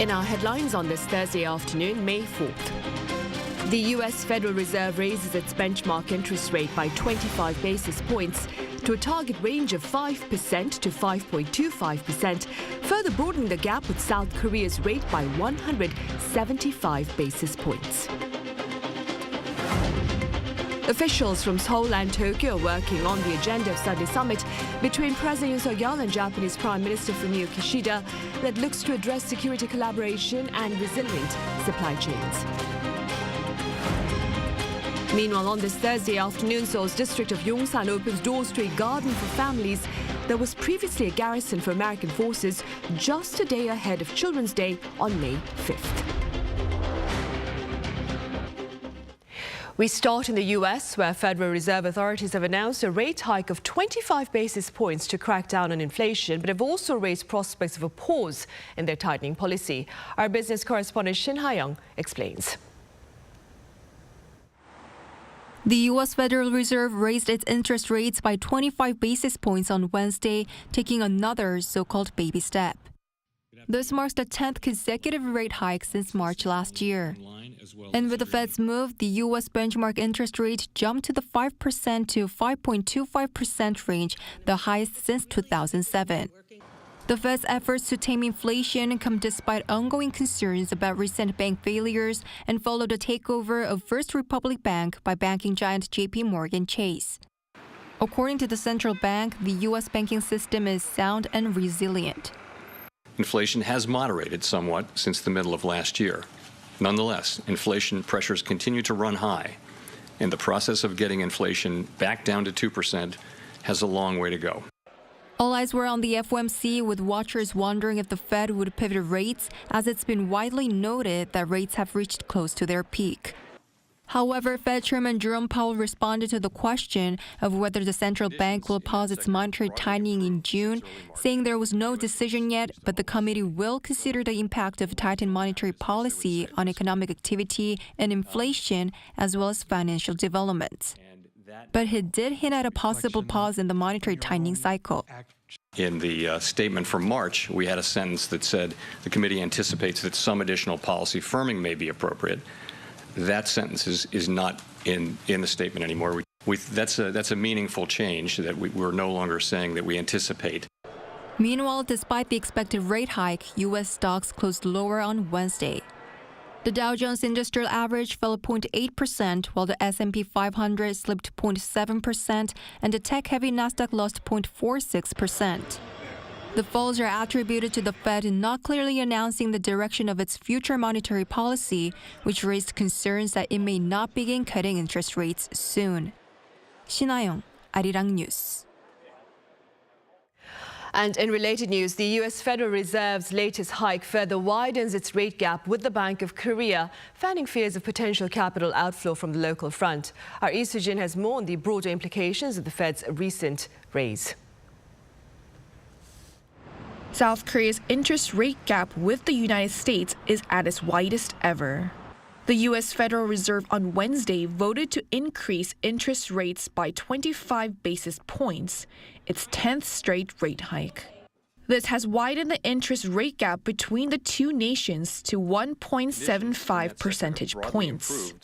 In our headlines on this Thursday afternoon, May 4th. The U.S. Federal Reserve raises its benchmark interest rate by 25 basis points to a target range of 5% to 5.25%, further broadening the gap with South Korea's rate by 175 basis points. Officials from Seoul and Tokyo are working on the agenda of Sunday's summit between President Yoon Suk-yeol and Japanese Prime Minister Fumio Kishida that looks to address security collaboration and resilient supply chains. Meanwhile, on this Thursday afternoon, Seoul's district of Yongsan opens doors to a garden for families that was previously a garrison for American forces just a day ahead of Children's Day on May 5th. We start in the U.S., where Federal Reserve authorities have announced a rate hike of 25 basis points to crack down on inflation, but have also raised prospects of a pause in their tightening policy. Our business correspondent Shin Ha-young explains. The U.S. Federal Reserve raised its interest rates by 25 basis points on Wednesday, taking another so-called baby step. This marks the 10th consecutive rate hike since March last year. And with the Fed's move, the U.S. benchmark interest rate jumped to the 5% to 5.25% range, the highest since 2007. The Fed's efforts to tame inflation come despite ongoing concerns about recent bank failures and follow the takeover of First Republic Bank by banking giant J.P. Morgan Chase. According to the central bank, the U.S. banking system is sound and resilient. Inflation has moderated somewhat since the middle of last year. Nonetheless, inflation pressures continue to run high, and the process of getting inflation back down to 2% has a long way to go. All eyes were on the FOMC, with watchers wondering if the Fed would pivot rates, as it's been widely noted that rates have reached close to their peak. However, Fed Chairman Jerome Powell responded to the question of whether the central bank will pause its monetary tightening in June, saying there was no decision yet, but the committee will consider the impact of tightened monetary policy on economic activity and inflation, as well as financial developments. But he did hint at a possible pause in the monetary tightening cycle. In the statement from March, we had a sentence that said the committee anticipates that some additional policy firming may be appropriate. That sentence is not in the statement anymore. That's a meaningful change, that we're no longer saying that we anticipate. Meanwhile, despite the expected rate hike, U.S. stocks closed lower on Wednesday. The Dow Jones Industrial Average fell 0.8%, while the S&P 500 slipped 0.7%, and the tech-heavy Nasdaq lost 0.46%. The falls are attributed to the Fed not clearly announcing the direction of its future monetary policy, which raised concerns that it may not begin cutting interest rates soon. Shin Ha-young, Arirang News. And in related news, the U.S. Federal Reserve's latest hike further widens its rate gap with the Bank of Korea, fanning fears of potential capital outflow from the local front. Our Lee Soo-jin has more on the broader implications of the Fed's recent raise. South Korea's interest rate gap with the United States is at its widest ever. The U.S. Federal Reserve on Wednesday voted to increase interest rates by 25 basis points, its 10th straight rate hike. This has widened the interest rate gap between the two nations to 1.75 percentage points.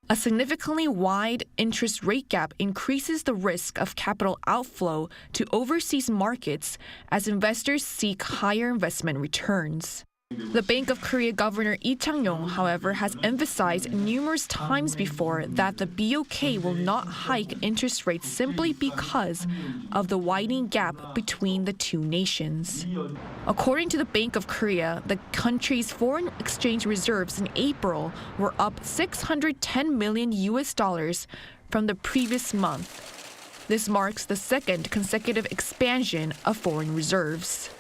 A significantly wide interest rate gap increases the risk of capital outflow to overseas markets as investors seek higher investment returns. The Bank of Korea Governor Lee Chang-yong, however, has emphasized numerous times before that the BOK will not hike interest rates simply because of the widening gap between the two nations. According to the Bank of Korea, the country's foreign exchange reserves in April were up $610 million from the previous month. This marks the second consecutive expansion of foreign reserves.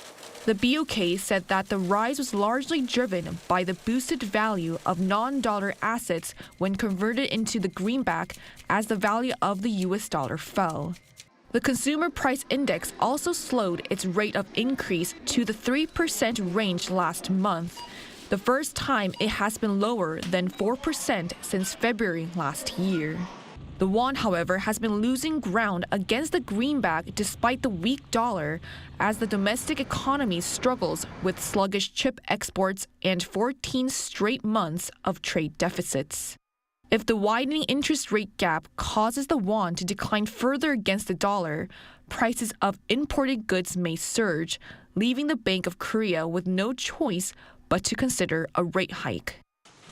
The BOK said that the rise was largely driven by the boosted value of non-dollar assets when converted into the greenback as the value of the U.S. dollar fell. The Consumer Price Index also slowed its rate of increase to the 3% range last month, the first time it has been lower than 4% since February last year. The won, however, has been losing ground against the greenback despite the weak dollar, as the domestic economy struggles with sluggish chip exports and 14 straight months of trade deficits. If the widening interest rate gap causes the won to decline further against the dollar, prices of imported goods may surge, leaving the Bank of Korea with no choice but to consider a rate hike.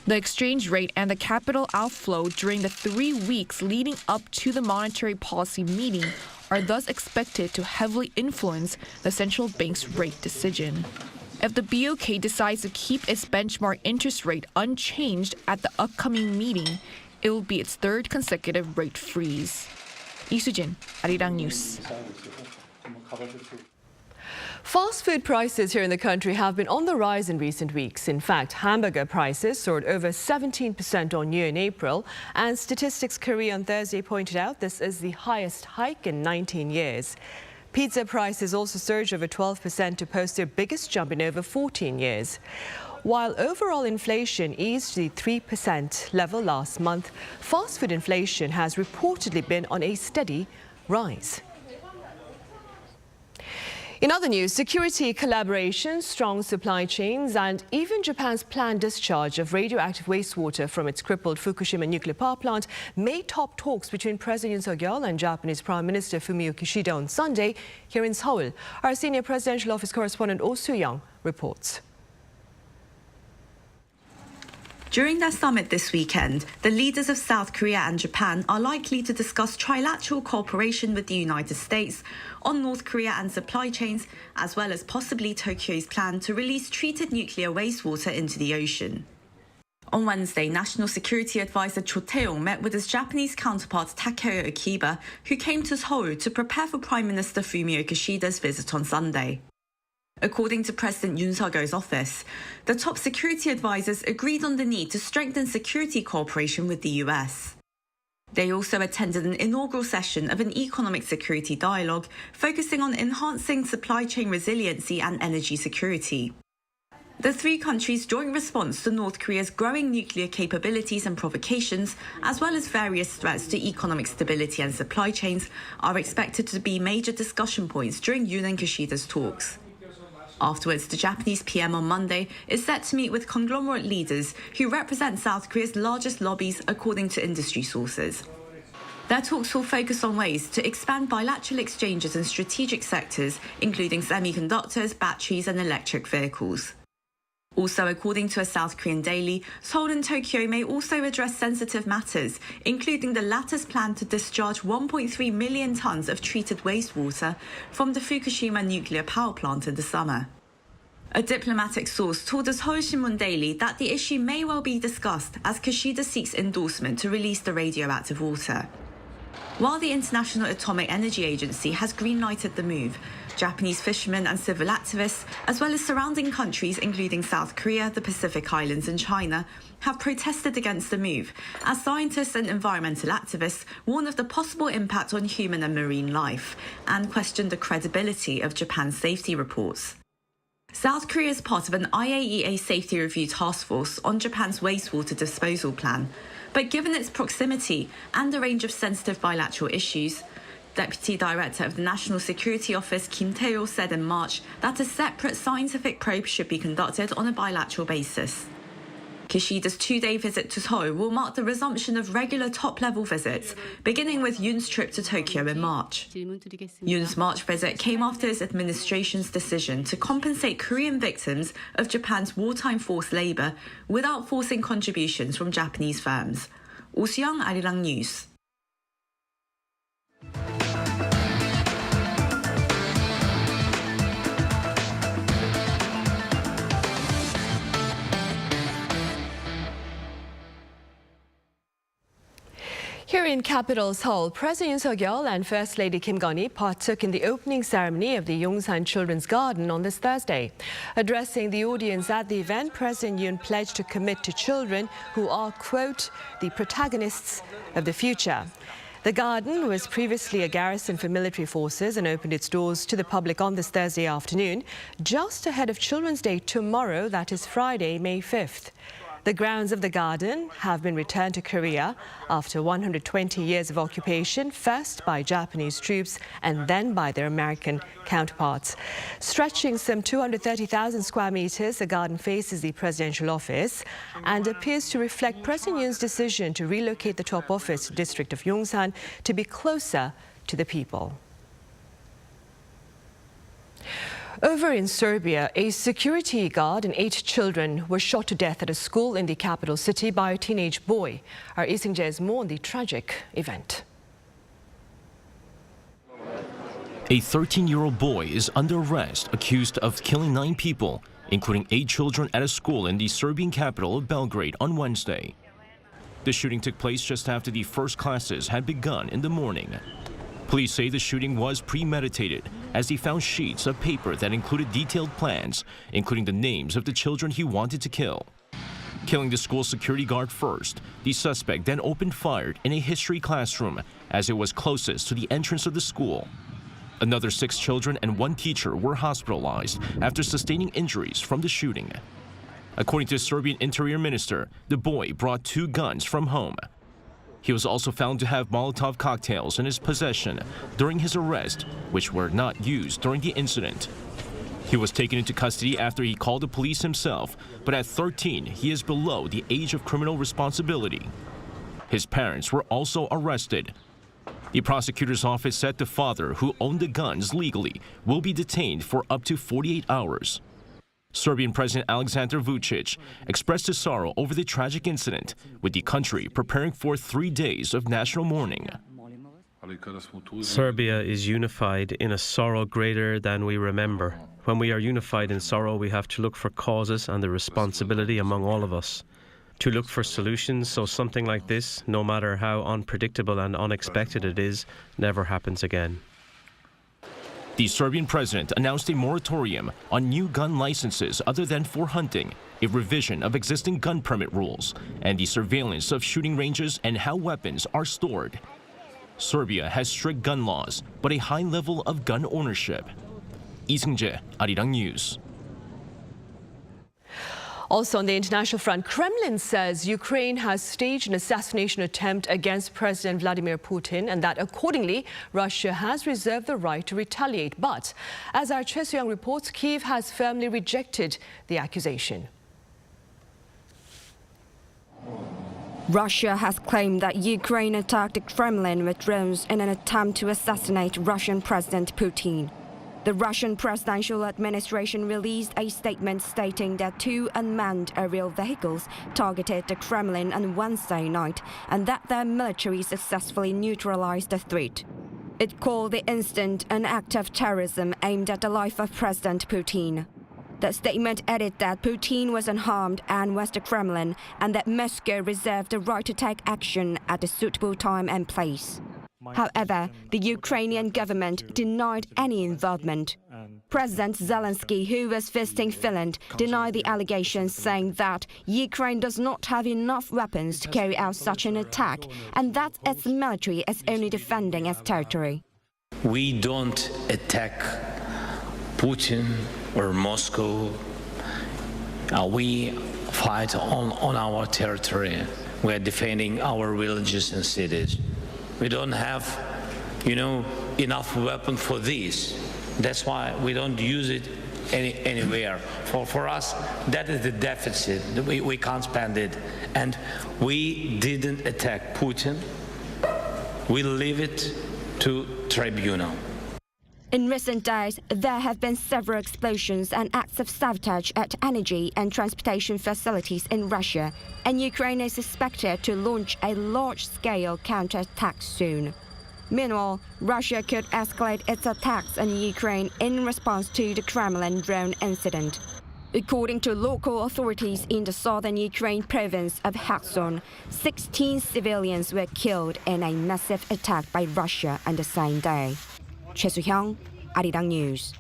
The exchange rate and the capital outflow during the 3 weeks leading up to the monetary policy meeting are thus expected to heavily influence the central bank's rate decision. If the BOK decides to keep its benchmark interest rate unchanged at the upcoming meeting, it will be its third consecutive rate freeze. 이수진, Arirang News. Fast food prices here in the country have been on the rise in recent weeks. In fact, hamburger prices soared over 17% on year in April, and Statistics Korea on Thursday pointed out this is the highest hike in 19 years. Pizza prices also surged over 12% to post their biggest jump in over 14 years. While overall inflation eased to the 3% level last month, fast food inflation has reportedly been on a steady rise. In other news, security collaboration, strong supply chains, and even Japan's planned discharge of radioactive wastewater from its crippled Fukushima nuclear power plant may top talks between President Yoon Suk-yeol and Japanese Prime Minister Fumio Kishida on Sunday here in Seoul. Our senior presidential office correspondent Oh Soo-young reports. During their summit this weekend, the leaders of South Korea and Japan are likely to discuss trilateral cooperation with the United States on North Korea and supply chains, as well as possibly Tokyo's plan to release treated nuclear wastewater into the ocean. On Wednesday, National Security Advisor Cho Tae-yong met with his Japanese counterpart Takeo Akiba, who came to Seoul to prepare for Prime Minister Fumio Kishida's visit on Sunday. According to President Yoon Suk-yeol's office, the top security advisors agreed on the need to strengthen security cooperation with the US. They also attended an inaugural session of an economic security dialogue focusing on enhancing supply chain resiliency and energy security. The three countries' joint response to North Korea's growing nuclear capabilities and provocations, as well as various threats to economic stability and supply chains, are expected to be major discussion points during Yoon and Kishida's talks. Afterwards, the Japanese PM on Monday is set to meet with conglomerate leaders who represent South Korea's largest lobbies, according to industry sources. Their talks will focus on ways to expand bilateral exchanges in strategic sectors, including semiconductors, batteries, and electric vehicles. Also, according to a South Korean daily, Seoul and Tokyo may also address sensitive matters, including the latter's plan to discharge 1.3 million tons of treated wastewater from the Fukushima nuclear power plant in the summer. A diplomatic source told the Seoul Shinmun Daily that the issue may well be discussed as Kishida seeks endorsement to release the radioactive water. While the International Atomic Energy Agency has green-lighted the move, Japanese fishermen and civil activists, as well as surrounding countries including South Korea, the Pacific Islands and China, have protested against the move, as scientists and environmental activists warn of the possible impact on human and marine life and question the credibility of Japan's safety reports. South Korea is part of an IAEA safety review task force on Japan's wastewater disposal plan, but given its proximity and a range of sensitive bilateral issues, Deputy Director of the National Security Office Kim Tae-ho said in March that a separate scientific probe should be conducted on a bilateral basis. Kishida's two-day visit to Seoul will mark the resumption of regular top-level visits, beginning with Yoon's trip to Tokyo in March. Yoon's March visit came after his administration's decision to compensate Korean victims of Japan's wartime forced labour without forcing contributions from Japanese firms. Oh Soo-young, Arirang News. Here in capital Seoul, President Yoon Suk-yeol and First Lady Kim Gun-hee partook in the opening ceremony of the Yongsan Children's Garden on this Thursday. Addressing the audience at the event, President Yoon pledged to commit to children who are, quote, the protagonists of the future. The garden was previously a garrison for military forces and opened its doors to the public on this Thursday afternoon, just ahead of Children's Day tomorrow, that is Friday, May 5th. The grounds of the garden have been returned to Korea after 120 years of occupation, first by Japanese troops and then by their American counterparts. Stretching some 230,000 square meters, the garden faces the presidential office and appears to reflect President Yoon's decision to relocate the top office district of Yongsan to be closer to the people. Over in Serbia, a security guard and 8 children were shot to death at a school in the capital city by a teenage boy. Our Isingjae has more on the tragic event. A 13-year-old boy is under arrest, accused of killing 9 people, including 8 children at a school in the Serbian capital of Belgrade on Wednesday. The shooting took place just after the first classes had begun in the morning. Police say the shooting was premeditated, as he found sheets of paper that included detailed plans, including the names of the children he wanted to kill. Killing the school security guard first, the suspect then opened fire in a history classroom, as it was closest to the entrance of the school. Another 6 children and 1 teacher were hospitalized after sustaining injuries from the shooting. According to the Serbian Interior Minister, the boy brought 2 guns from home. He was also found to have Molotov cocktails in his possession during his arrest, which were not used during the incident. He was taken into custody after he called the police himself, but at 13, he is below the age of criminal responsibility. His parents were also arrested. The prosecutor's office said the father, who owned the guns legally, will be detained for up to 48 hours. Serbian President Aleksandar Vučić expressed his sorrow over the tragic incident, with the country preparing for 3 days of national mourning. Serbia is unified in a sorrow greater than we remember. When we are unified in sorrow, we have to look for causes and the responsibility among all of us to look for solutions so something like this, no matter how unpredictable and unexpected it is, never happens again. The Serbian president announced a moratorium on new gun licenses other than for hunting, a revision of existing gun permit rules, and the surveillance of shooting ranges and how weapons are stored. Serbia has strict gun laws, but a high level of gun ownership. Isingjae, Arirang News. Also on the international front, Kremlin says Ukraine has staged an assassination attempt against President Vladimir Putin and that accordingly, Russia has reserved the right to retaliate. But as our Choi Soo-young reports, Kyiv has firmly rejected the accusation. Russia has claimed that Ukraine attacked the Kremlin with drones in an attempt to assassinate Russian President Putin. The Russian presidential administration released a statement stating that 2 unmanned aerial vehicles targeted the Kremlin on Wednesday night and that their military successfully neutralized the threat. It called the incident an act of terrorism aimed at the life of President Putin. The statement added that Putin was unharmed and was the Kremlin, and that Moscow reserved the right to take action at a suitable time and place. However, the Ukrainian government denied any involvement. President Zelensky, who was visiting Finland, denied the allegations, saying that Ukraine does not have enough weapons to carry out such an attack and that its military is only defending its territory. We don't attack Putin or Moscow. We fight on our territory. We are defending our villages and cities. We don't have, enough weapon for this. That's why we don't use it anywhere. For us, that is the deficit. We can't spend it. And we didn't attack Putin. We leave it to tribunal. In recent days, there have been several explosions and acts of sabotage at energy and transportation facilities in Russia, and Ukraine is expected to launch a large-scale counterattack soon. Meanwhile, Russia could escalate its attacks on Ukraine in response to the Kremlin drone incident. According to local authorities in the southern Ukraine province of Kherson, 16 civilians were killed in a massive attack by Russia on the same day. Choi Soo-young, Arirang News.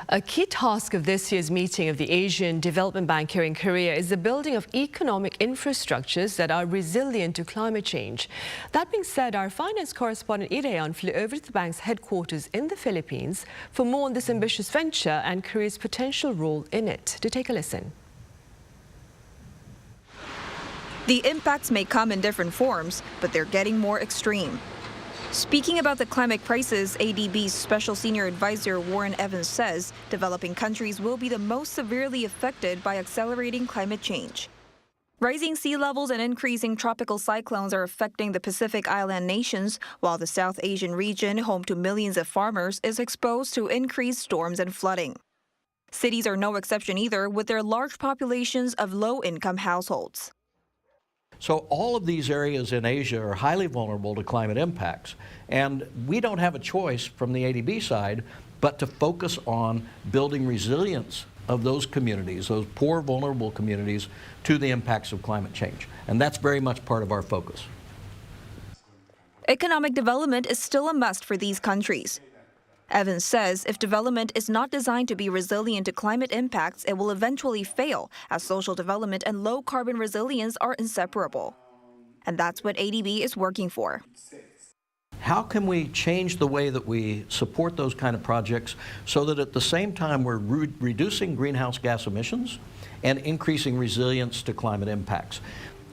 A key task of this year's meeting of the Asian Development Bank here in Korea is the building of economic infrastructures that are resilient to climate change. That being said, our finance correspondent Lee Rae-yeon flew over to the bank's headquarters in the Philippines for more on this ambitious venture and Korea's potential role in it. To take a listen. The impacts may come in different forms, but they're getting more extreme. Speaking about the climate crisis, ADB's Special Senior Advisor Warren Evans says developing countries will be the most severely affected by accelerating climate change. Rising sea levels and increasing tropical cyclones are affecting the Pacific Island nations, while the South Asian region, home to millions of farmers, is exposed to increased storms and flooding. Cities are no exception either, with their large populations of low-income households. So all of these areas in Asia are highly vulnerable to climate impacts. And we don't have a choice from the ADB side but to focus on building resilience of those communities, those poor, vulnerable communities, to the impacts of climate change. And that's very much part of our focus. Economic development is still a must for these countries. Evans says if development is not designed to be resilient to climate impacts, it will eventually fail, as social development and low-carbon resilience are inseparable. And that's what ADB is working for. How can we change the way that we support those kind of projects so that at the same time we're reducing greenhouse gas emissions and increasing resilience to climate impacts?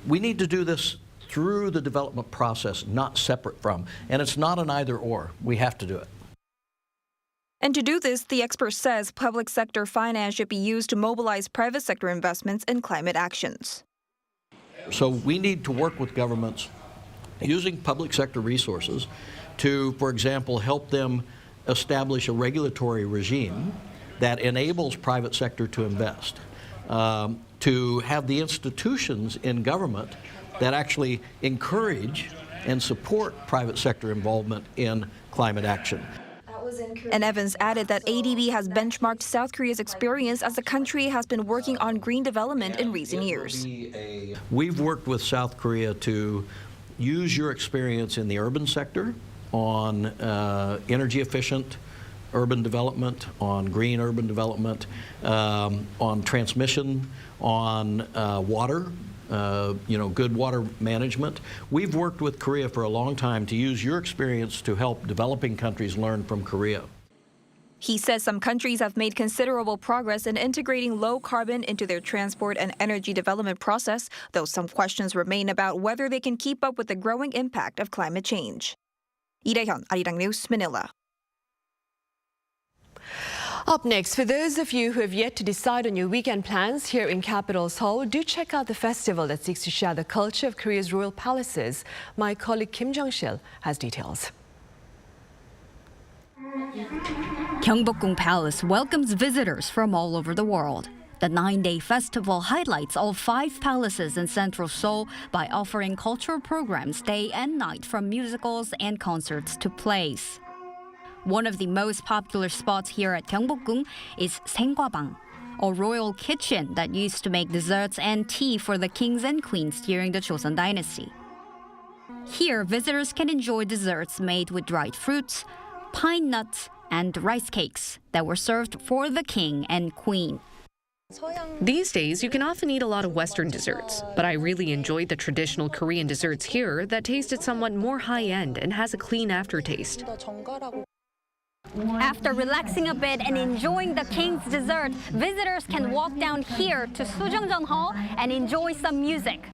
We need to do this through the development process, not separate from. And it's not an either-or. We have to do it. And to do this, the expert says public sector finance should be used to mobilize private sector investments in climate actions. So we need to work with governments using public sector resources to, for example, help them establish a regulatory regime that enables private sector to invest, to have the institutions in government that actually encourage and support private sector involvement in climate action. And Evans added that ADB has benchmarked South Korea's experience as the country has been working on green development in recent years. We've worked with South Korea to use your experience in the urban sector on energy efficient urban development, on green urban development, on transmission, on water, good water management. We've worked with Korea for a long time to use your experience to help developing countries learn from Korea. He says some countries have made considerable progress in integrating low carbon into their transport and energy development process, though some questions remain about whether they can keep up with the growing impact of climate change. Lee Dae-hyun, Arirang News, Manila. Up next, for those of you who have yet to decide on your weekend plans here in capital Seoul, do check out the festival that seeks to share the culture of Korea's royal palaces. My colleague Kim Jung-sil has details. Gyeongbokgung Palace welcomes visitors from all over the world. The 9-day festival highlights all 5 palaces in central Seoul by offering cultural programs day and night, from musicals and concerts to plays. One of the most popular spots here at Gyeongbokgung is Saenggwabang, a royal kitchen that used to make desserts and tea for the kings and queens during the Joseon dynasty. Here, visitors can enjoy desserts made with dried fruits, pine nuts, and rice cakes that were served for the king and queen. These days, you can often eat a lot of Western desserts, but I really enjoyed the traditional Korean desserts here that tasted somewhat more high-end and has a clean aftertaste. After relaxing a bit and enjoying the king's dessert, visitors can walk down here to Sujeongjeon Hall and enjoy some music.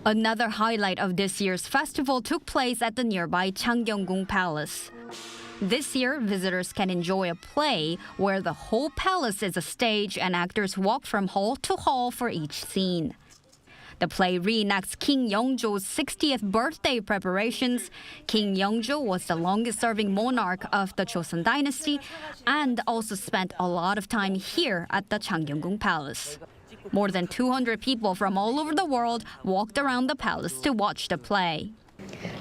Another highlight of this year's festival took place at the nearby Changgyeonggung Palace. This year, visitors can enjoy a play where the whole palace is a stage and actors walk from hall to hall for each scene. The play reenacts King Yeongjo's 60th birthday preparations. King Yeongjo was the longest-serving monarch of the Joseon dynasty and also spent a lot of time here at the Changgyeonggung Palace. More than 200 people from all over the world walked around the palace to watch the play.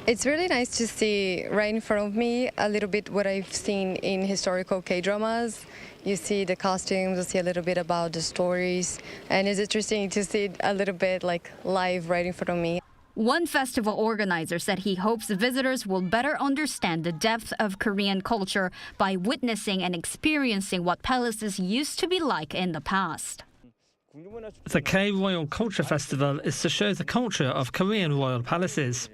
It's really nice to see right in front of me a little bit what I've seen in historical K-dramas. You see the costumes, you see a little bit about the stories, and it's interesting to see it a little bit like live right in front of me. One festival organizer said he hopes visitors will better understand the depth of Korean culture by witnessing and experiencing what palaces used to be like in the past. The K-Royal Culture Festival is to show the culture of Korean royal palaces.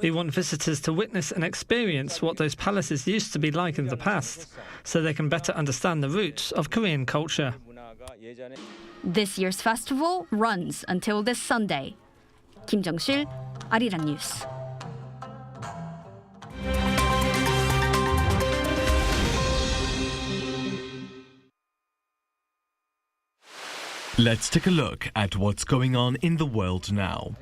We want visitors to witness and experience what those palaces used to be like in the past, so they can better understand the roots of Korean culture. This year's festival runs until this Sunday. Kim Jung-sil, Arirang News. Let's take a look at what's going on in the world now.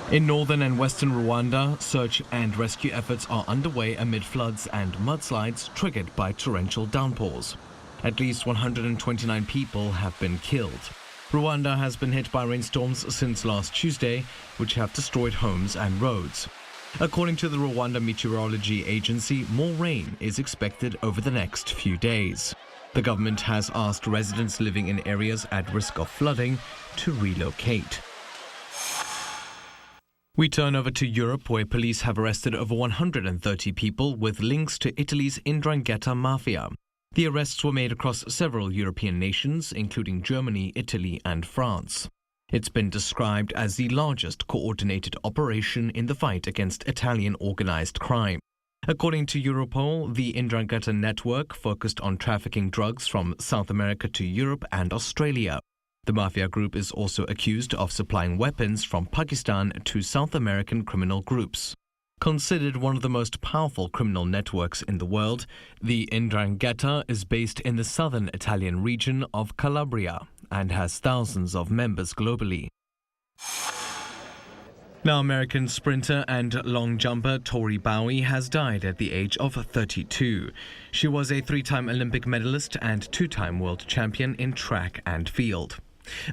In northern and western Rwanda, search and rescue efforts are underway amid floods and mudslides triggered by torrential downpours. At least 129 people have been killed. Rwanda has been hit by rainstorms since last Tuesday, which have destroyed homes and roads. According to the Rwanda Meteorology Agency, more rain is expected over the next few days. The government has asked residents living in areas at risk of flooding to relocate. We turn over to Europe, where police have arrested over 130 people with links to Italy's 'Ndrangheta mafia. The arrests were made across several European nations, including Germany, Italy and France. It's been described as the largest coordinated operation in the fight against Italian organized crime. According to Europol, the 'Ndrangheta network focused on trafficking drugs from South America to Europe and Australia. The mafia group is also accused of supplying weapons from Pakistan to South American criminal groups. Considered one of the most powerful criminal networks in the world, the 'Ndrangheta is based in the southern Italian region of Calabria and has thousands of members globally. Now, American sprinter and long jumper Tori Bowie has died at the age of 32. She was a three-time Olympic medalist and two-time world champion in track and field.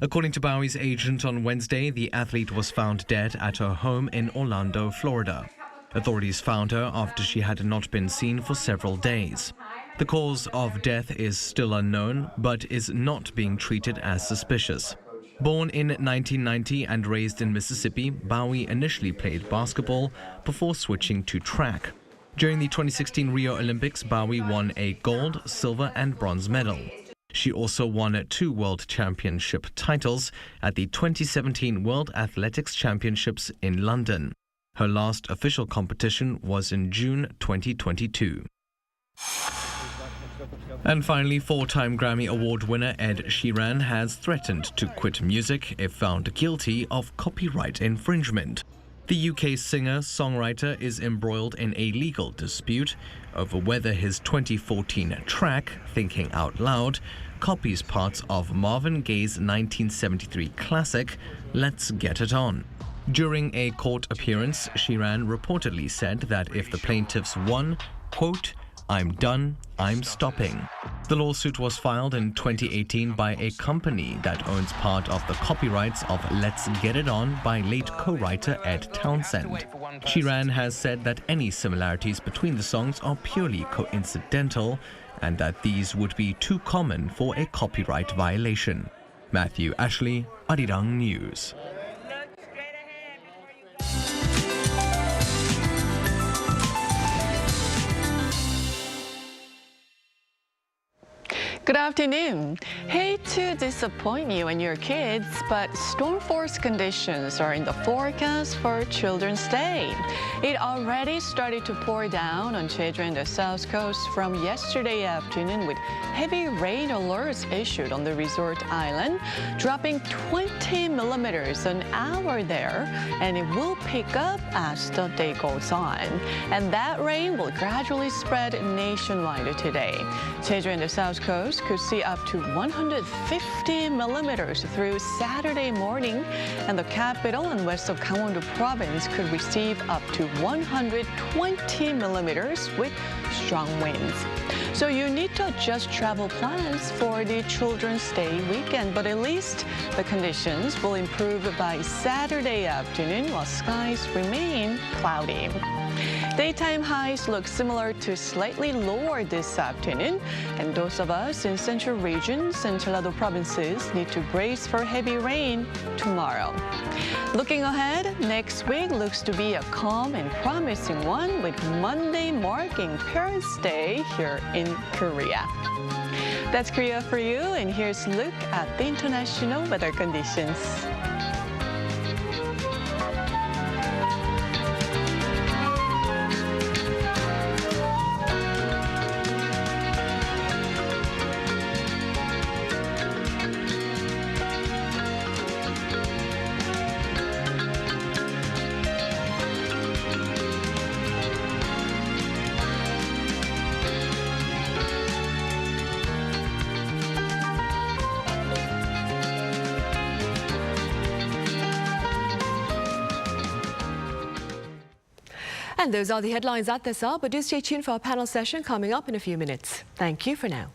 According to Bowie's agent on Wednesday, the athlete was found dead at her home in Orlando, Florida. Authorities found her after she had not been seen for several days. The cause of death is still unknown, but is not being treated as suspicious. Born in 1990 and raised in Mississippi, Bowie initially played basketball before switching to track. During the 2016 Rio Olympics, Bowie won a gold, silver and bronze medal. She also won 2 world championship titles at the 2017 World Athletics Championships in London. Her last official competition was in June 2022. And finally, 4-time Grammy Award winner Ed Sheeran has threatened to quit music if found guilty of copyright infringement. The UK singer-songwriter is embroiled in a legal dispute over whether his 2014 track, Thinking Out Loud, copies parts of Marvin Gaye's 1973 classic, Let's Get It On. During a court appearance, Sheeran reportedly said that if the plaintiffs won, quote, "I'm done, I'm stopping." The lawsuit was filed in 2018 by a company that owns part of the copyrights of Let's Get It On by late co-writer Ed Townsend. Sheeran has said that any similarities between the songs are purely coincidental and that these would be too common for a copyright violation. Matthew Ashley, Arirang News. Good afternoon. Hate to disappoint you and your kids, but storm force conditions are in the forecast for Children's Day. It already started to pour down on Jeju and the south coast from yesterday afternoon, with heavy rain alerts issued on the resort island, dropping 20 millimeters an hour there, and it will pick up as the day goes on. And that rain will gradually spread nationwide today. Jeju and the south coast could see up to 150 millimeters through Saturday morning, and the capital and west of Gangwon-do province could receive up to 120 millimeters with strong winds. So you need to adjust travel plans for the Children's Day weekend, but at least the conditions will improve by Saturday afternoon while skies remain cloudy. Daytime highs look similar to slightly lower this afternoon, and those of us in central regions and Jeollado provinces need to brace for heavy rain tomorrow. Looking ahead, next week looks to be a calm and promising one, with Monday marking Parents' Day here in Korea. That's Korea for you, and here's a look at the international weather conditions. And those are the headlines at this hour, but do stay tuned for our panel session coming up in a few minutes. Thank you for now.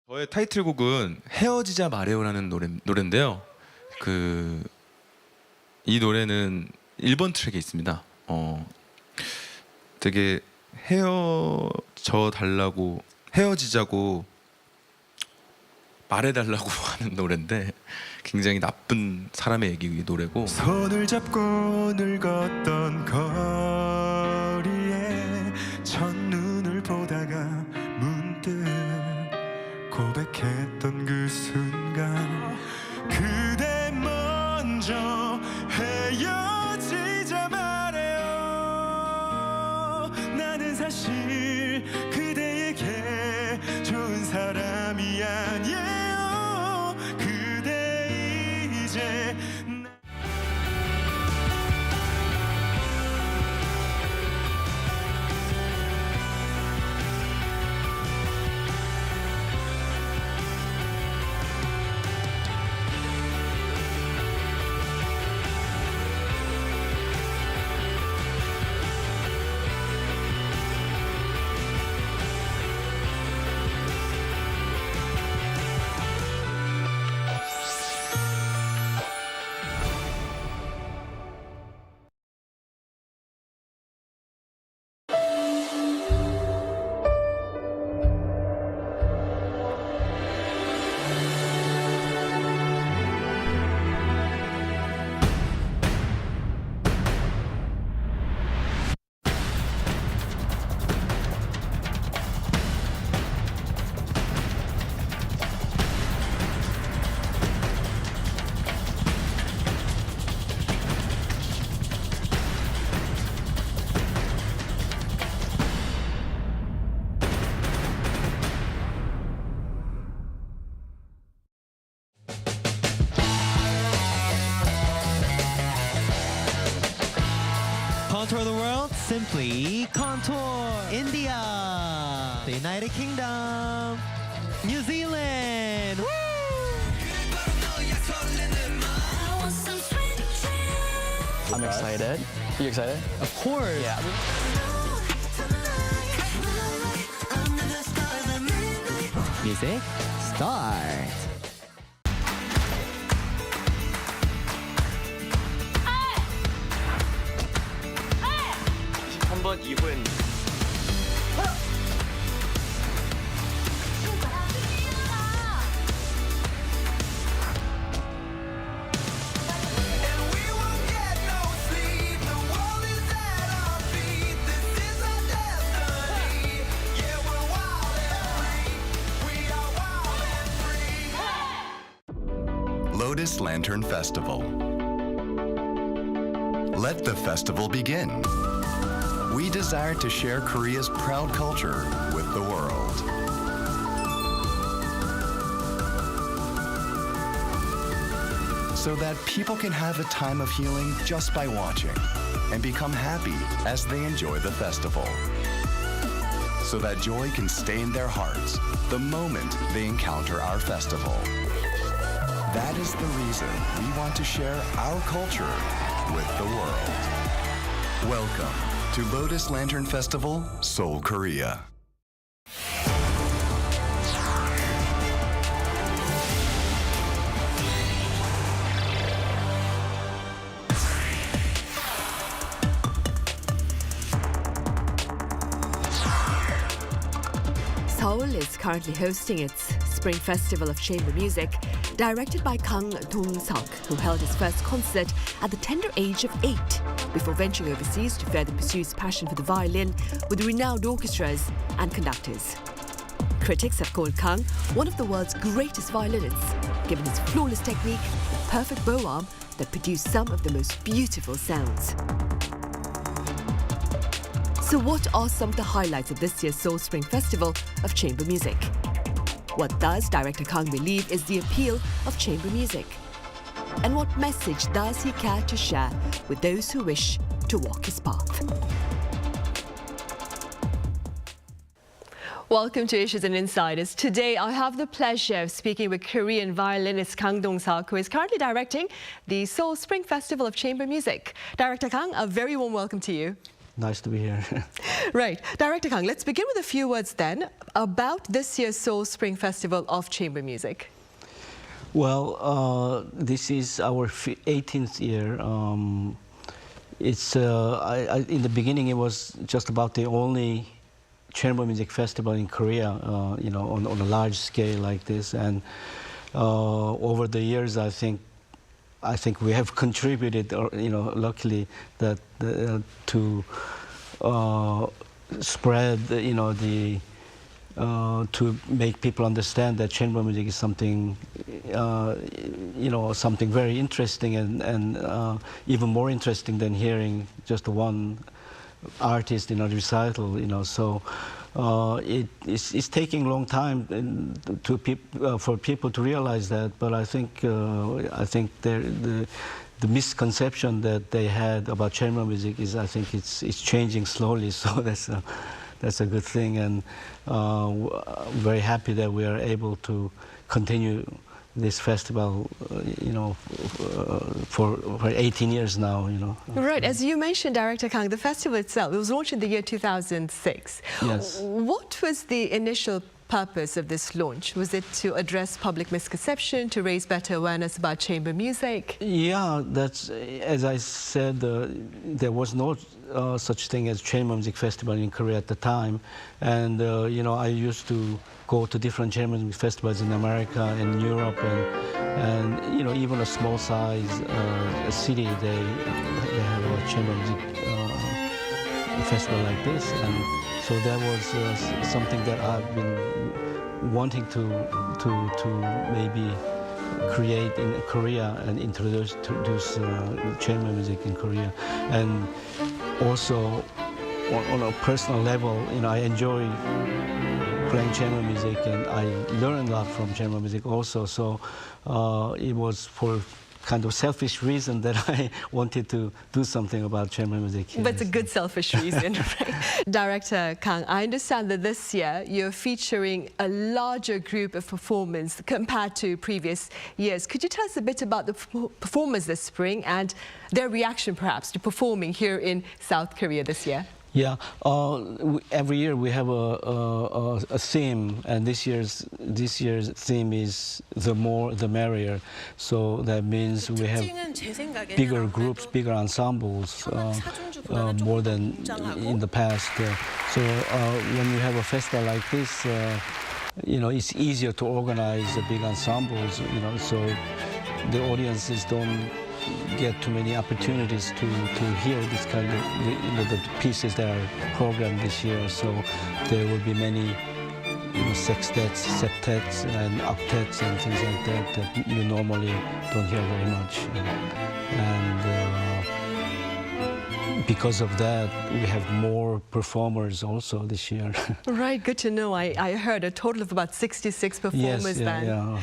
저의 타이틀곡은 헤어지자 말해요라는 노래인데요. 이 노래는 1번 트랙에 있습니다. 되게 헤어져 달라고, 헤어지자고 말해달라고 하는 노래인데 굉장히 나쁜 사람의 얘기 노래고. 손을 잡고 늘 걷던 거리에 첫눈을 보다가 문득 고백했던 그 순간 그대 먼저 헤어지자 말해요. 나는 사실 그대에게 좋은 사람이 아니에요. 그대 이제 Contour the world, simply contour. India, the United Kingdom, New Zealand. Woo! I'm excited. You excited? Of course. Yeah. Music, start. 한번 2분. Lotus Lantern Festival. Let the festival begin. We desire to share Korea's proud culture with the world. So that people can have a time of healing just by watching. and become happy as they enjoy the festival. So that joy can stay in their hearts the moment they encounter our festival. That is the reason we want to share our culture with the world. Welcome to Lotus Lantern Festival, Seoul, Korea. Seoul is currently hosting its Spring Festival of Chamber Music, directed by Kang Dong-seok, who held his first concert at the tender age of 8, before venturing overseas to further pursue his passion for the violin with renowned orchestras and conductors. Critics have called Kang one of the world's greatest violinists, given his flawless technique and perfect bow arm that produce some of the most beautiful sounds. So what are some of the highlights of this year's Seoul Spring Festival of Chamber Music? What does director Kang believe is the appeal of chamber music? And what message does he care to share with those who wish to walk his path? Welcome to Issues and Insiders. Today, I have the pleasure of speaking with Korean violinist Kang Dong-seok, who is currently directing the Seoul Spring Festival of Chamber Music. Director Kang, a very warm welcome to you. Nice to be here. Right. Director Kang, let's begin with a few words then about this year's Seoul Spring Festival of Chamber Music. Well, this is our 18th year. In the beginning, it was just about the only chamber music festival in Korea, on a large scale like this. And over the years, I think we have contributed, luckily, that to spread, to make people understand that chamber music is something, something very interesting and even more interesting than hearing just one artist in a recital. So it's taking a long time for people to realize that. But I think the misconception that they had about chamber music is, I think it's changing slowly. So that's a good thing, and I'm very happy that we are able to continue this festival, for 18 years now, Right, as you mentioned, Director Kang, the festival itself, it was launched in the year 2006. Yes. What was the initial purpose of this launch? Was it to address public misconception, to raise better awareness about chamber music? Yeah, that's, as I said, there was no such thing as chamber music festival in Korea at the time. And, I used to go to different chamber music festivals in America and Europe, and even a small size city, they have a chamber music festival like this. And so that was something that I've been wanting to maybe create in Korea and introduce chamber music in Korea. And also on a personal level, I enjoy playing chamber music, and I learn a lot from chamber music also. So it was for kind of selfish reason that I wanted to do something about chamber music. But it's a good selfish reason, right? Director Kang, I understand that this year you're featuring a larger group of performers compared to previous years. Could you tell us a bit about the performers this spring and their reaction perhaps to performing here in South Korea this year? Yeah, every year we have a theme, and this year's theme is the more the merrier. So that means we have bigger groups, bigger ensembles, more than in the past. So when you have a festival like this, it's easier to organize the big ensembles. So the audiences don't get too many opportunities to hear this kind of the pieces that are programmed this year. So there will be many sextets, septets, and octets and things like that you normally don't hear very much. And because of that, we have more performers also this year. Right, good to know. I heard a total of about 66 performers then. Yeah.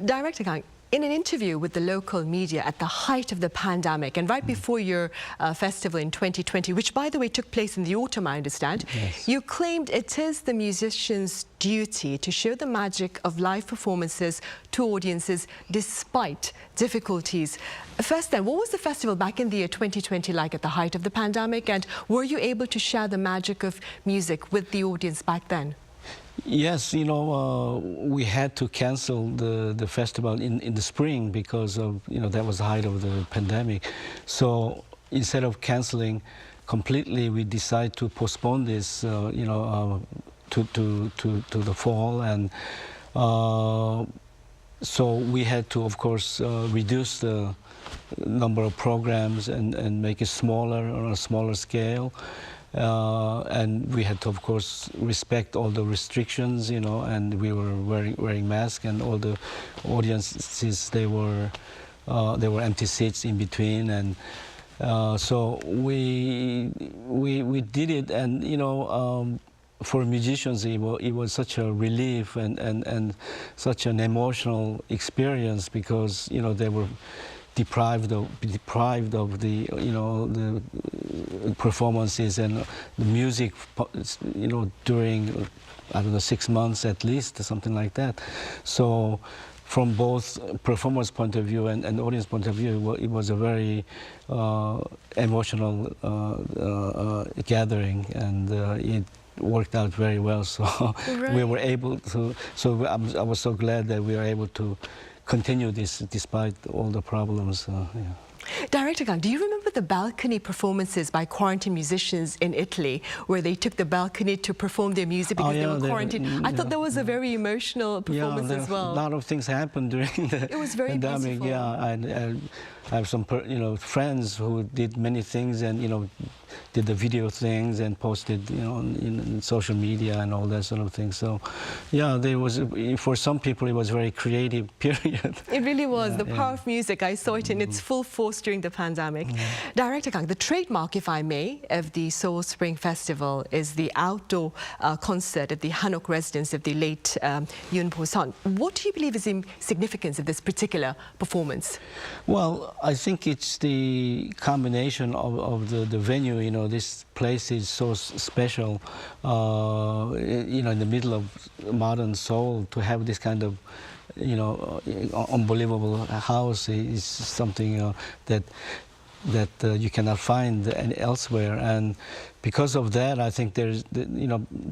Director Kang, In an interview with the local media at the height of the pandemic and right before your festival in 2020, which by the way took place in the autumn, I understand, Yes. you claimed it is the musician's duty to show the magic of live performances to audiences despite difficulties. First then, what was the festival back in the year 2020 like at the height of the pandemic, and were you able to share the magic of music with the audience back then? Yes, we had to cancel the festival in the spring because of, that was the height of the pandemic. So instead of canceling completely, we decided to postpone this, to the fall. And so we had to, of course, reduce the number of programs and make it smaller, on a smaller scale. And we had to, of course, respect all the restrictions, and we were wearing masks, and all the audiences, they were empty seats in between, and so we did it, and for musicians, it was such a relief and such an emotional experience because they were deprived of the the performances and the music during, I don't know, 6 months at least, something like that. So from both performance point of view and audience point of view, it was a very emotional gathering, and it worked out very well. So Right. we were able to. So I was so glad that we were able to continue this despite all the problems. Yeah. Director Kang, do you remember the balcony performances by quarantine musicians in Italy, where they took the balcony to perforom their music because they were quarantined? I thought that was a very emotional performance as well. A lot of things happened during the It was very pandemic. beautiful. Yeah, I have some friends who did many things and did the video things and posted in social media and all that sort of thing. So yeah, there was, for some people, it was a very creative period. It really was. The power of music, I saw it in its full force during the pandemic. Director Kang, the trademark, if I may, of the Seoul Spring Festival is the outdoor concert at the Hanok residence of the late Yoon Po-son. What do you believe is the significance of this particular performance? Well, I think it's the combination of the venue. This place is so special, in the middle of modern Seoul, to have this kind of, unbelievable house is something that you cannot find elsewhere. And because of that, I think there's,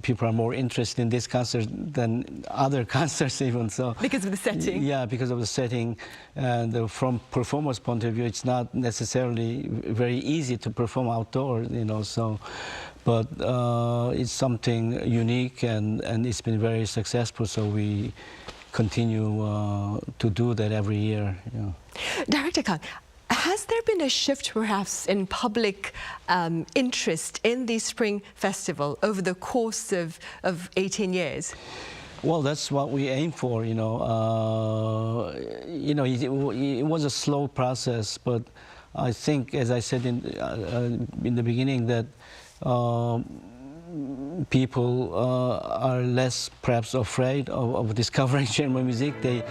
people are more interested in this concert than other concerts even. So because of the setting. Yeah, because of the setting, and from performance point of view, it's not necessarily very easy to perform outdoors. So, but it's something unique, and it's been very successful. So we continue to do that every year. Director Kang, has there been a shift perhaps in public interest in the Spring Festival over the course of 18 years? Well, that's what we aim for, it was a slow process, but I think, as I said in the beginning, that people are less perhaps afraid of discovering chamber music. They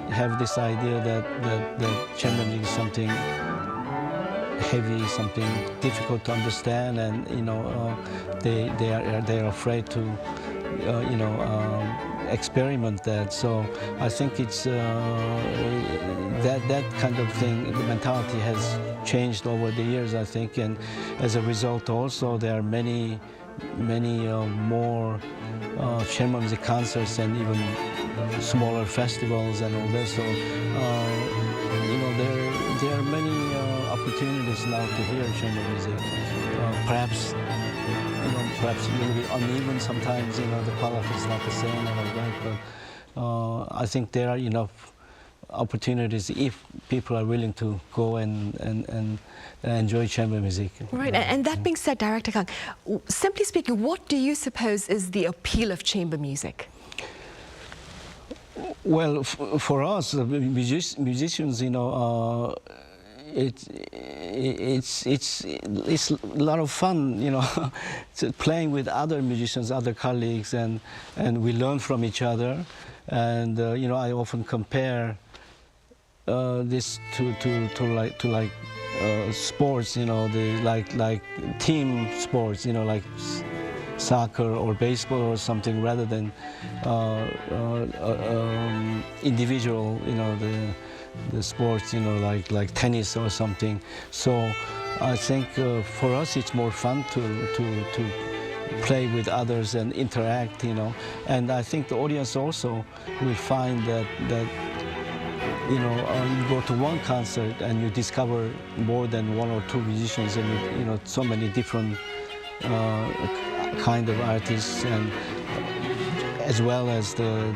have this idea that chamber music is something heavy, something difficult to understand, and they are afraid to experiment that. So I think it's that kind of thing. The mentality has changed over the years, I think, and as a result, also there are many more chamber music concerts and even smaller festivals and all that. So there are many opportunities now to hear chamber music. Perhaps a little bit uneven sometimes. The quality is not the same and all that. But I think there are enough opportunities if people are willing to go and enjoy chamber music. Right, and that being said, Director Kang, simply speaking, what do you suppose is the appeal of chamber music? Well, for us, musicians, it's a lot of fun, playing with other musicians, other colleagues, and we learn from each other. And I often compare this to like sports, you know, like team sports, you know, like soccer or baseball or something, rather than individual, you know, the sports, you know, like tennis or something. So I think for us it's more fun to play with others and interact, you know. And I think the audience also will find that you know, you go to one concert and you discover more than one or two musicians, and you know, so many different kind of artists, and as well as the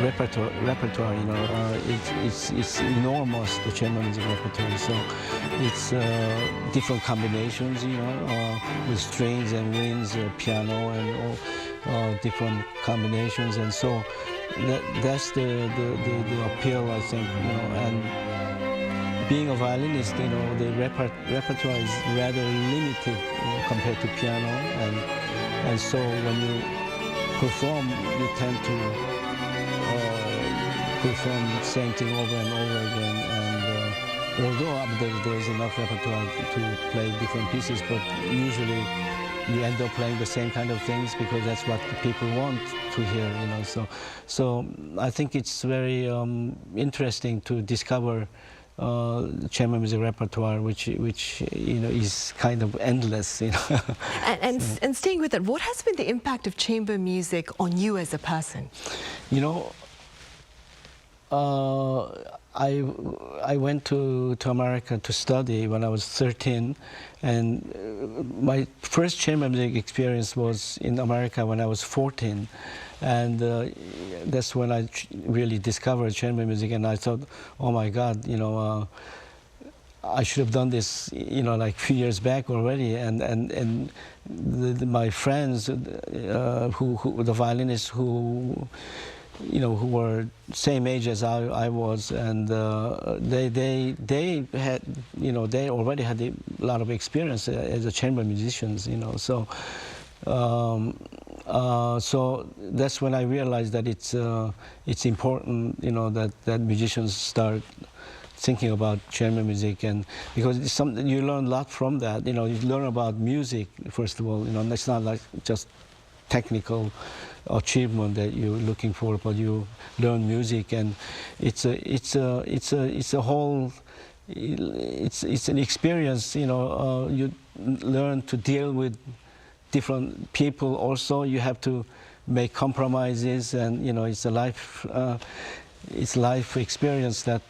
repertoire, you know, it's enormous, the chamber music repertoire. So it's different combinations, you know, with strings and winds, piano, and all different combinations, and so that's the appeal, I think, you know. And being a violinist, you know, the repertoire is rather limited, you know, compared to piano, and so when you perform, you tend to perform the same thing over and over again. And although there's enough repertoire to play different pieces, but usually you end up playing the same kind of things because that's what the people want to hear, you know. So I think it's very interesting to discover chamber music repertoire, which you know is kind of endless, you know. And staying with that, what has been the impact of chamber music on you as a person? You know, I went to America to study when I was 13, and my first chamber music experience was in America when I was 14, and that's when I really discovered chamber music, and I thought, oh my God, you know, I should have done this, you know, like a few years back already, and my friends, the violinists who you know, who were same age as I was, and they had, you know, they already had a lot of experience as a chamber musicians, you know. So so that's when I realized that it's important, you know, that musicians start thinking about chamber music, and because it's something you learn a lot from that. You know, you learn about music first of all. You know, it's not like just technical achievement that you're looking for, but you learn music, and it's a whole, it's an experience, you know. You learn to deal with different people also. You have to make compromises, and you know, it's a life experience that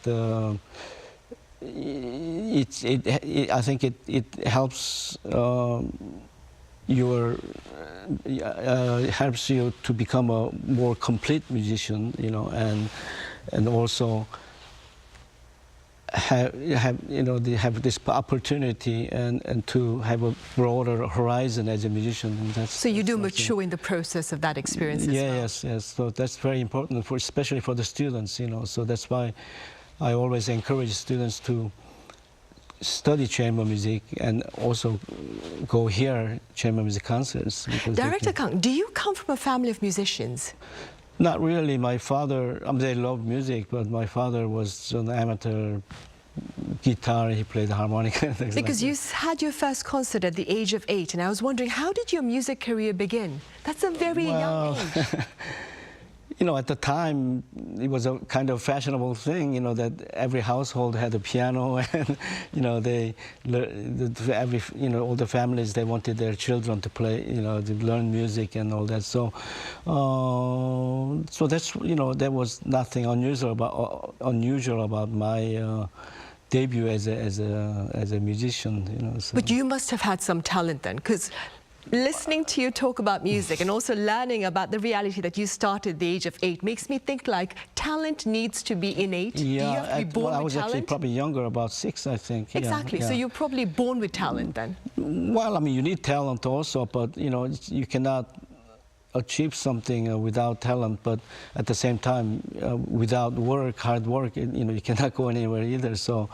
I think it helps helps you to become a more complete musician, you know, and also have you know, they have this opportunity and to have a broader horizon as a musician. And that's, so you do mature in the process of that experience as well. Yes. So that's very important, especially for the students, you know. So that's why I always encourage students to study chamber music and also go hear chamber music concerts. Director Kang, do you come from a family of musicians? Not really. My father, they loved music, but my father was an amateur guitar. He played the harmonica. Because you had your first concert at the age of 8, and I was wondering, how did your music career begin? That's a very young age. You know, at the time, it was a kind of fashionable thing, you know, that every household had a piano, and, you know, all the families, they wanted their children to play, you know, to learn music and all that. So, so that's, you know, there was nothing unusual about my debut as a musician, you know. So. But you must have had some talent then, because listening to you talk about music and also learning about the reality that you started at the age of 8 makes me think like talent needs to be innate. Yeah, do you have to be born I with was talent? Actually probably younger, about 6, I think. Exactly. Yeah. So you're probably born with talent then. Well, I mean, you need talent also, but you know, you cannot achieve something without talent, but at the same time, without work, hard work, you cannot go anywhere either. So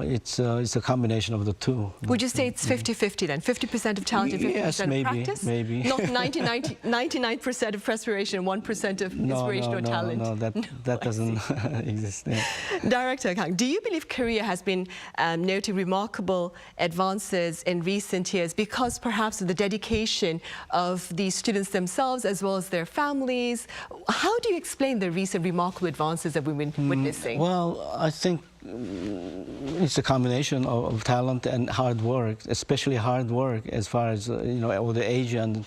it's a combination of the two. Would you say it's 50-50 then? 50% of talent and 50% of practice? Maybe. Not 99% of perspiration, 1% of inspiration or talent? No, that doesn't exist. Yeah. Director Kang, do you believe Korea has been noting remarkable advances in recent years because perhaps of the dedication of the students themselves as well as their families? How do you explain the recent remarkable advances that we've been witnessing? Well, I think it's a combination of talent and hard work, especially hard work as far as all the Asian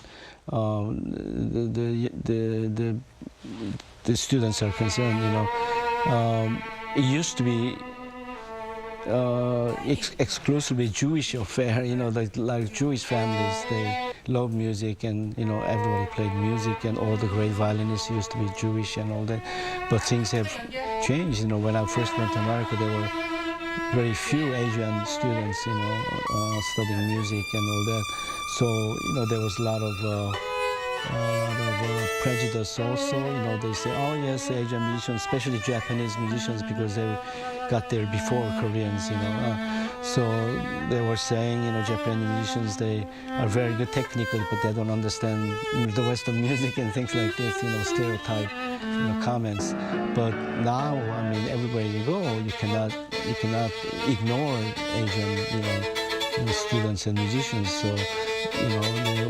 the students are concerned. It used to be exclusively Jewish affair, like Jewish families, they love music, and everybody played music, and all the great violinists used to be Jewish and all that. But things have changed. When I first went to America, there were very few Asian students, studying music and all that. So there was a lot of prejudice also. They say, oh yes, Asian musicians, especially Japanese musicians, because they got there before Koreans. So they were saying, Japanese musicians, they are very good technically, but they don't understand the Western music and things like this. Stereotype, comments. But now, I mean, everywhere you go, you cannot ignore Asian, students and musicians. So,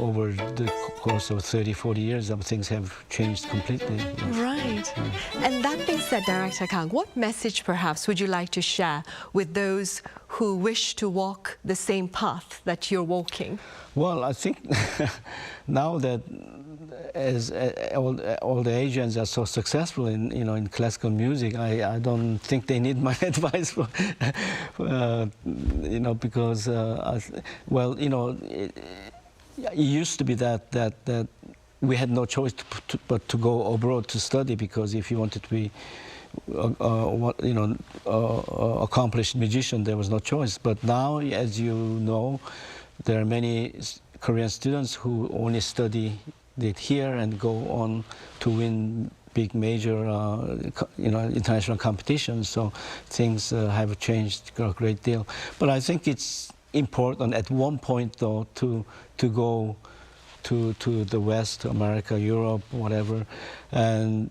over the course of 30, 40 years, things have changed completely. Right. And that being said, Director Kang, what message perhaps would you like to share with those who wish to walk the same path that you're walking? Well, I think now that as all the Asians are so successful in classical music, I don't think they need my advice for, because it used to be that we had no choice but to go abroad to study, because if you wanted to be accomplished musician, there was no choice. But now, as you know, there are many Korean students who only study it here and go on to win big major international competitions. So things have changed a great deal. But I think it's important at one point though to go to the West, America, Europe, whatever, and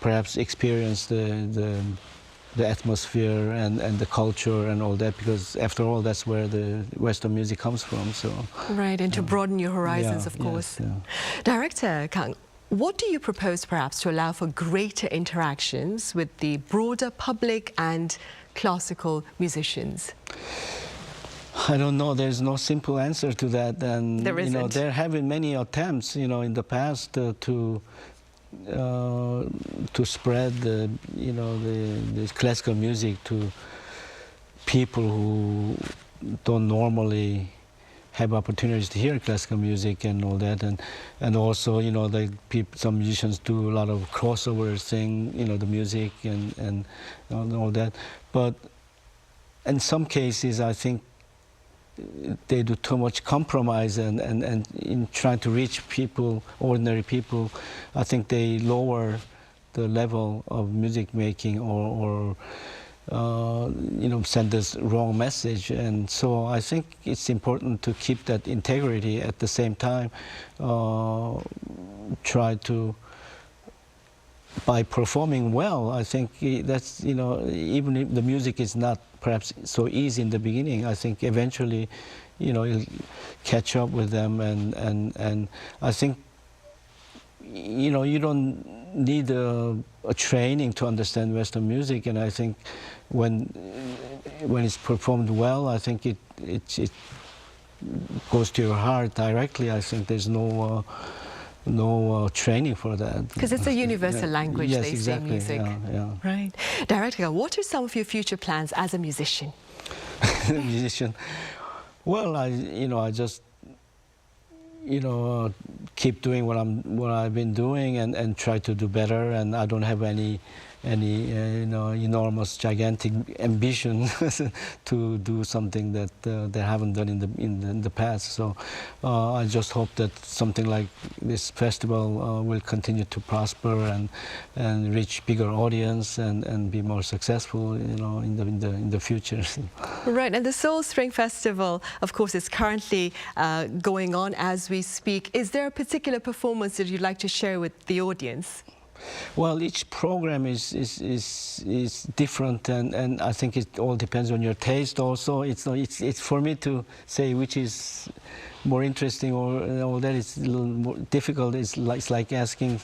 perhaps experience the atmosphere and the culture and all that, because after all, that's where the Western music comes from. So right, and to broaden your horizons, of course. Yes, Director Kang, what do you propose perhaps to allow for greater interactions with the broader public and classical musicians? I don't know. There's no simple answer to that. And there isn't. There have been many attempts, in the past to spread the classical music to people who don't normally have opportunities to hear classical music and all that, and also some musicians do a lot of crossover thing, the music and all that. But in some cases, I think they do too much compromise, and in trying to reach people, ordinary people, I think they lower the level of music making or send this wrong message. And so I think it's important to keep that integrity. At the same time, try to, by performing well, I think that's, even if the music is not perhaps so easy in the beginning, I think eventually, it'll catch up with them. And I think, you don't need a training to understand Western music. And I think when it's performed well, I think it goes to your heart directly. I think there's no training for that. Because it's a universal language, yes, they exactly. say, music. Yeah. Right. Director, what are some of your future plans as a musician? Musician. Well, I just keep doing what I've been doing and try to do better. And I don't have any enormous, gigantic ambition to do something that they haven't done in the past. So I just hope that something like this festival will continue to prosper and reach bigger audience and be more successful, in the future. Right, and the Seoul Spring Festival, of course, is currently going on as we speak. Is there a particular performance that you'd like to share with the audience? Well, each program is different, and I think it all depends on your taste. Also, it's for me to say which is more interesting or that is a little more difficult. It's like asking,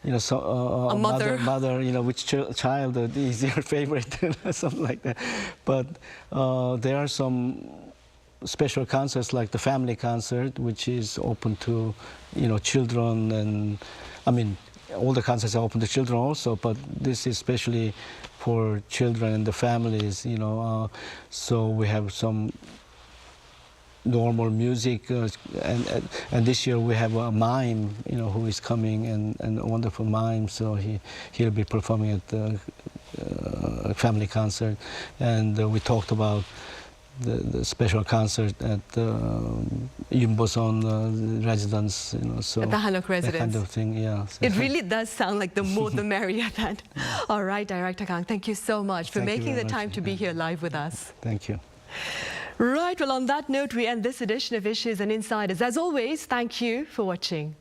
a mother, which child is your favorite, something like that. But there are some special concerts like the family concert, which is open to children, and I mean, all the concerts are open to children also, but this is especially for children and the families, so we have some normal music, and this year we have a mime, who is coming, and a wonderful mime, so he'll be performing at the family concert, and we talked about the special concert at Yumboson residence, so at the Hanok residence. That kind of thing, yeah. It really does sound like the more the merrier then. All right, Director Kang, thank you so much for making the time to be here live with us. Thank you. Right, well, on that note, we end this edition of Issues and Insiders. As always, thank you for watching.